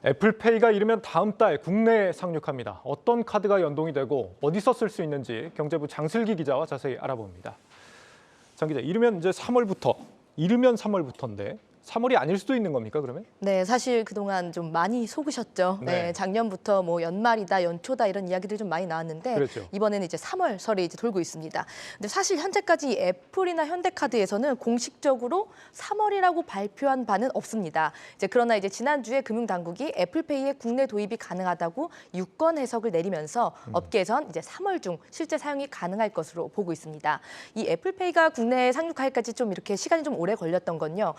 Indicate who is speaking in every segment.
Speaker 1: 애플페이가 이르면 다음 달 국내에 상륙합니다. 어떤 카드가 연동이 되고 어디서 쓸 수 있는지 경제부 장슬기 기자와 자세히 알아봅니다. 장 기자, 이르면 이제 3월부터인데 3월이 아닐 수도 있는 겁니까, 그러면?
Speaker 2: 네, 사실 그동안 좀 많이 속으셨죠. 네, 작년부터 뭐 연말이다, 연초다 이런 이야기들이 좀 많이 나왔는데
Speaker 1: 그렇죠.
Speaker 2: 이번에는 이제 3월설이 이제 돌고 있습니다. 근데 사실 현재까지 애플이나 현대카드에서는 공식적으로 3월이라고 발표한 바는 없습니다. 그러나 이제 지난주에 금융당국이 애플페이의 국내 도입이 가능하다고 유권 해석을 내리면서 업계에선 이제 3월 중 실제 사용이 가능할 것으로 보고 있습니다. 이 애플페이가 국내에 상륙할까지 좀 이렇게 시간이 좀 오래 걸렸던 건요.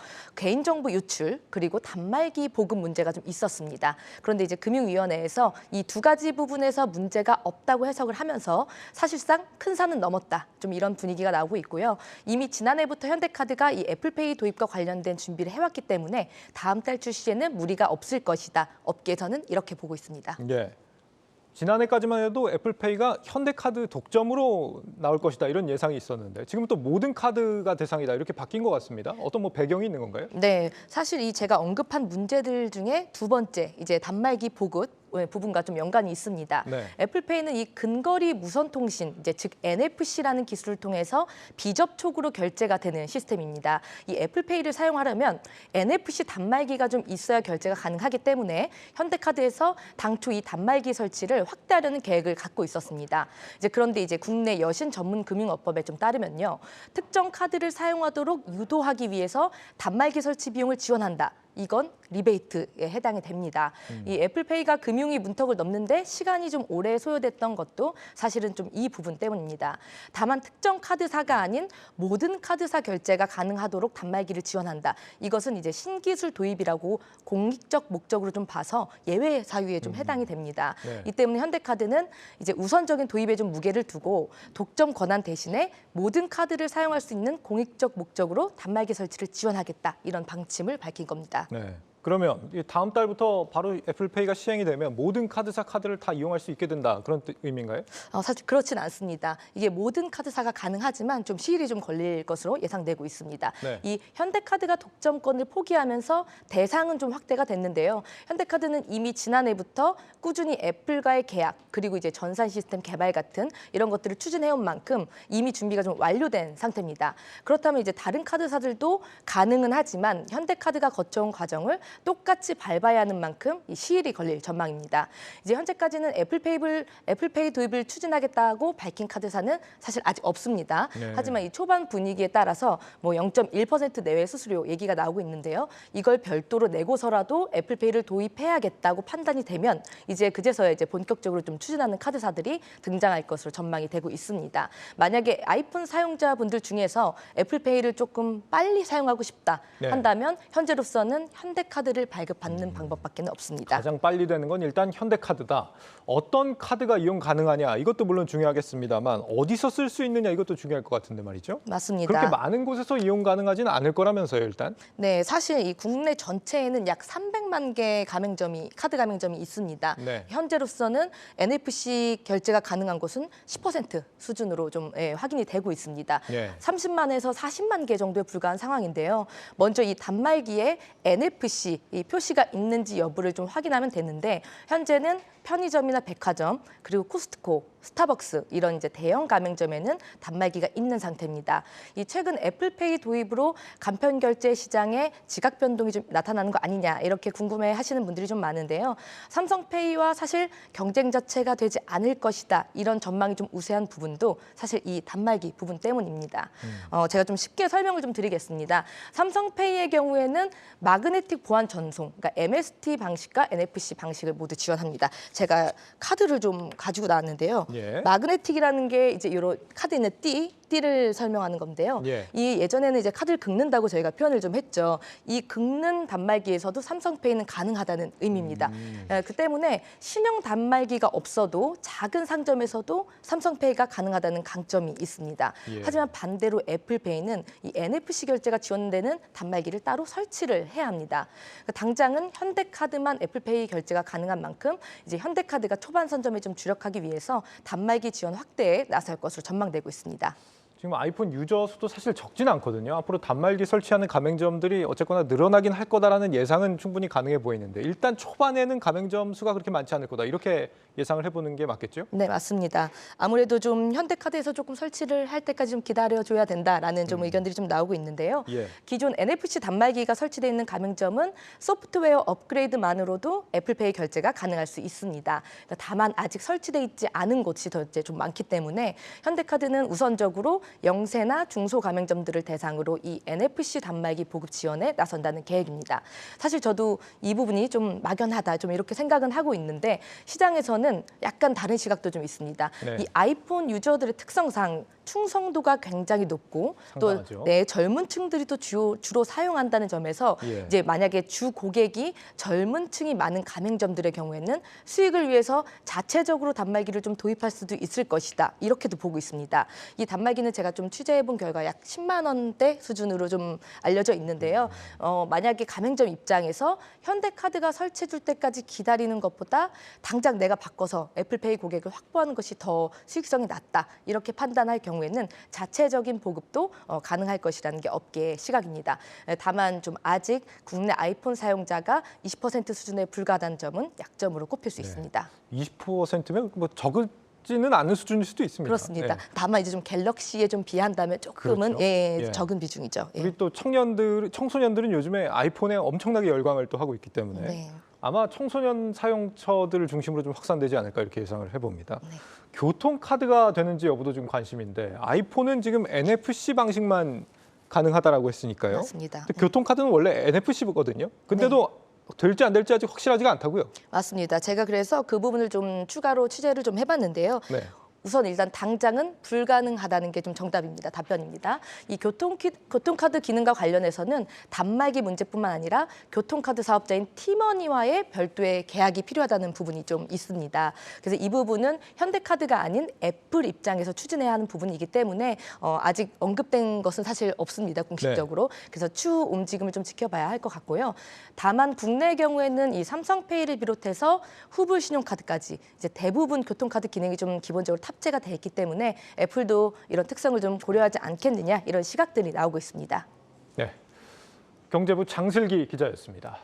Speaker 2: 개인정보 유출 그리고 단말기 보급 문제가 좀 있었습니다. 그런데 이제 금융위원회에서 이 두 가지 부분에서 문제가 없다고 해석을 하면서 사실상 큰 산은 넘었다. 좀 이런 분위기가 나오고 있고요. 이미 지난해부터 현대카드가 이 애플페이 도입과 관련된 준비를 해왔기 때문에 다음 달 출시에는 무리가 없을 것이다. 업계에서는 이렇게 보고 있습니다.
Speaker 1: 예. 지난해까지만 해도 애플페이가 현대카드 독점으로 나올 것이다 이런 예상이 있었는데 지금 또 모든 카드가 대상이다 이렇게 바뀐 것 같습니다. 어떤 뭐 배경이 있는 건가요?
Speaker 2: 네, 사실 이 제가 언급한 문제들 중에 두 번째 이제 단말기 보급 부분과 좀 연관이 있습니다.
Speaker 1: 네.
Speaker 2: 애플페이는 이 근거리 무선 통신, 즉 NFC라는 기술을 통해서 비접촉으로 결제가 되는 시스템입니다. 이 애플페이를 사용하려면 NFC 단말기가 좀 있어야 결제가 가능하기 때문에 현대카드에서 당초 이 단말기 설치를 확대하려는 계획을 갖고 있었습니다. 그런데 이제 국내 여신 전문 금융업법에 좀 따르면요, 특정 카드를 사용하도록 유도하기 위해서 단말기 설치 비용을 지원한다. 이건 리베이트에 해당이 됩니다. 이 애플페이가 금융위 문턱을 넘는데 시간이 좀 오래 소요됐던 것도 사실은 좀 이 부분 때문입니다. 다만 특정 카드사가 아닌 모든 카드사 결제가 가능하도록 단말기를 지원한다. 이것은 이제 신기술 도입이라고 공익적 목적으로 좀 봐서 예외 사유에 좀 해당이 됩니다.
Speaker 1: 네.
Speaker 2: 이 때문에 현대카드는 이제 우선적인 도입에 좀 무게를 두고 독점 권한 대신에 모든 카드를 사용할 수 있는 공익적 목적으로 단말기 설치를 지원하겠다. 이런 방침을 밝힌 겁니다.
Speaker 1: 네. 그러면 다음 달부터 바로 애플페이가 시행이 되면 모든 카드사 카드를 다 이용할 수 있게 된다 그런 의미인가요?
Speaker 2: 사실 그렇진 않습니다. 이게 모든 카드사가 가능하지만 좀 시일이 좀 걸릴 것으로 예상되고 있습니다.
Speaker 1: 네.
Speaker 2: 이 현대카드가 독점권을 포기하면서 대상은 좀 확대가 됐는데요. 현대카드는 이미 지난해부터 꾸준히 애플과의 계약 그리고 이제 전산 시스템 개발 같은 이런 것들을 추진해온 만큼 이미 준비가 좀 완료된 상태입니다. 그렇다면 이제 다른 카드사들도 가능은 하지만 현대카드가 거쳐온 과정을 똑같이 밟아야 하는 만큼 이 시일이 걸릴 전망입니다. 이제 현재까지는 애플페이 도입을 추진하겠다고 밝힌 카드사는 사실 아직 없습니다.
Speaker 1: 네.
Speaker 2: 하지만 이 초반 분위기에 따라서 뭐 0.1% 내외 수수료 얘기가 나오고 있는데요. 이걸 별도로 내고서라도 애플페이를 도입해야겠다고 판단이 되면 이제 그제서야 이제 본격적으로 좀 추진하는 카드사들이 등장할 것으로 전망이 되고 있습니다. 만약에 아이폰 사용자분들 중에서 애플페이를 조금 빨리 사용하고 싶다 한다면 현재로서는 현대카드를 발급받는 방법밖에 없습니다.
Speaker 1: 가장 빨리 되는 건 일단 현대카드다. 어떤 카드가 이용 가능하냐 이것도 물론 중요하겠습니다만 어디서 쓸 수 있느냐 이것도 중요할 것 같은데 말이죠.
Speaker 2: 맞습니다.
Speaker 1: 그렇게 많은 곳에서 이용 가능하지는 않을 거라면서요, 일단.
Speaker 2: 네, 사실 이 국내 전체에는 약 300만 개 카드 가맹점이 있습니다.
Speaker 1: 네.
Speaker 2: 현재로서는 NFC 결제가 가능한 곳은 10% 수준으로 좀 확인이 되고 있습니다.
Speaker 1: 네.
Speaker 2: 30만에서 40만 개 정도에 불과한 상황인데요. 먼저 이 단말기에 NFC 이 표시가 있는지 여부를 좀 확인하면 되는데 현재는 편의점이나 백화점 그리고 코스트코, 스타벅스 이런 이제 대형 가맹점에는 단말기가 있는 상태입니다. 이 최근 애플페이 도입으로 간편 결제 시장에 지각 변동이 좀 나타나는 거 아니냐 이렇게 궁금해하시는 분들이 좀 많은데요. 삼성페이와 사실 경쟁 자체가 되지 않을 것이다 이런 전망이 좀 우세한 부분도 사실 이 단말기 부분 때문입니다. 제가 좀 쉽게 설명을 좀 드리겠습니다. 삼성페이의 경우에는 마그네틱 보안 전송, 그러니까 MST 방식과 NFC 방식을 모두 지원합니다. 제가 카드를 좀 가지고 나왔는데요.
Speaker 1: 예.
Speaker 2: 마그네틱이라는 게 이제 이런 카드에 있는 띠를 설명하는 건데요.
Speaker 1: 예.
Speaker 2: 이 예전에는 이제 카드를 긁는다고 저희가 표현을 좀 했죠. 이 긁는 단말기에서도 삼성페이는 가능하다는 의미입니다. 그 때문에 신형 단말기가 없어도 작은 상점에서도 삼성페이가 가능하다는 강점이 있습니다.
Speaker 1: 예.
Speaker 2: 하지만 반대로 애플페이는 이 NFC 결제가 지원되는 단말기를 따로 설치를 해야 합니다. 당장은 현대카드만 애플페이 결제가 가능한 만큼 이제 현대카드가 초반 선점에 좀 주력하기 위해서 단말기 지원 확대에 나설 것으로 전망되고 있습니다.
Speaker 1: 지금 아이폰 유저 수도 사실 적진 않거든요. 앞으로 단말기 설치하는 가맹점들이 어쨌거나 늘어나긴 할 거다라는 예상은 충분히 가능해 보이는데 일단 초반에는 가맹점 수가 그렇게 많지 않을 거다. 이렇게 예상을 해보는 게 맞겠죠?
Speaker 2: 네, 맞습니다. 아무래도 좀 현대카드에서 조금 설치를 할 때까지 좀 기다려줘야 된다라는 좀 의견들이 좀 나오고 있는데요.
Speaker 1: 예.
Speaker 2: 기존 NFC 단말기가 설치되어 있는 가맹점은 소프트웨어 업그레이드만으로도 애플페이 결제가 가능할 수 있습니다. 그러니까 다만 아직 설치돼 있지 않은 곳이 더 이제 좀 많기 때문에 현대카드는 우선적으로 영세나 중소 가맹점들을 대상으로 이 NFC 단말기 보급 지원에 나선다는 계획입니다. 사실 저도 이 부분이 좀 막연하다, 좀 이렇게 생각은 하고 있는데 시장에서는 약간 다른 시각도 좀 있습니다.
Speaker 1: 네.
Speaker 2: 이 아이폰 유저들의 특성상 충성도가 굉장히 높고
Speaker 1: 상당하죠.
Speaker 2: 또 젊은 층들이 또 주로 사용한다는 점에서
Speaker 1: 예.
Speaker 2: 이제 만약에 주 고객이 젊은 층이 많은 가맹점들의 경우에는 수익을 위해서 자체적으로 단말기를 좀 도입할 수도 있을 것이다. 이렇게도 보고 있습니다. 이 단말기는 제가 좀 취재해본 결과 약 10만 원대 수준으로 좀 알려져 있는데요. 만약에 가맹점 입장에서 현대카드가 설치해줄 때까지 기다리는 것보다 당장 내가 바꿔서 애플페이 고객을 확보하는 것이 더 수익성이 낮다. 이렇게 판단할 경우에는 자체적인 보급도 가능할 것이라는 게 업계의 시각입니다. 다만 좀 아직 국내 아이폰 사용자가 20% 수준에 불과하다는 점은 약점으로 꼽힐 수 있습니다.
Speaker 1: 20%면 뭐 적지는 않은 수준일 수도 있습니다.
Speaker 2: 그렇습니다.
Speaker 1: 예.
Speaker 2: 다만 이제 좀 갤럭시에 좀 비한다면 조금은
Speaker 1: 그렇죠. 예.
Speaker 2: 적은 비중이죠. 예.
Speaker 1: 우리 또 청소년들은 요즘에 아이폰에 엄청나게 열광을 또 하고 있기 때문에
Speaker 2: 네.
Speaker 1: 아마 청소년 사용처들을 중심으로 좀 확산되지 않을까 이렇게 예상을 해봅니다.
Speaker 2: 네.
Speaker 1: 교통카드가 되는지 여부도 좀 관심인데 아이폰은 지금 NFC 방식만 가능하다라고 했으니까요.
Speaker 2: 맞습니다.
Speaker 1: 근데 교통카드는 원래 NFC거든요. 근데도 될지 안 될지 아직 확실하지가 않다고요.
Speaker 2: 맞습니다. 제가 그래서 그 부분을 좀 추가로 취재를 좀 해봤는데요.
Speaker 1: 네.
Speaker 2: 우선 일단 당장은 불가능하다는 게 좀 정답입니다. 답변입니다. 이 교통카드 기능과 관련해서는 단말기 문제뿐만 아니라 교통카드 사업자인 티머니와의 별도의 계약이 필요하다는 부분이 좀 있습니다. 그래서 이 부분은 현대카드가 아닌 애플 입장에서 추진해야 하는 부분이기 때문에 아직 언급된 것은 사실 없습니다. 공식적으로. 그래서 추후 움직임을 좀 지켜봐야 할 것 같고요. 다만 국내의 경우에는 이 삼성페이를 비롯해서 후불 신용카드까지 이제 대부분 교통카드 기능이 좀 기본적으로 탑재가 돼 있기 때문에 애플도 이런 특성을 좀 고려하지 않겠느냐 이런 시각들이 나오고 있습니다.
Speaker 1: 네. 경제부 장슬기 기자였습니다.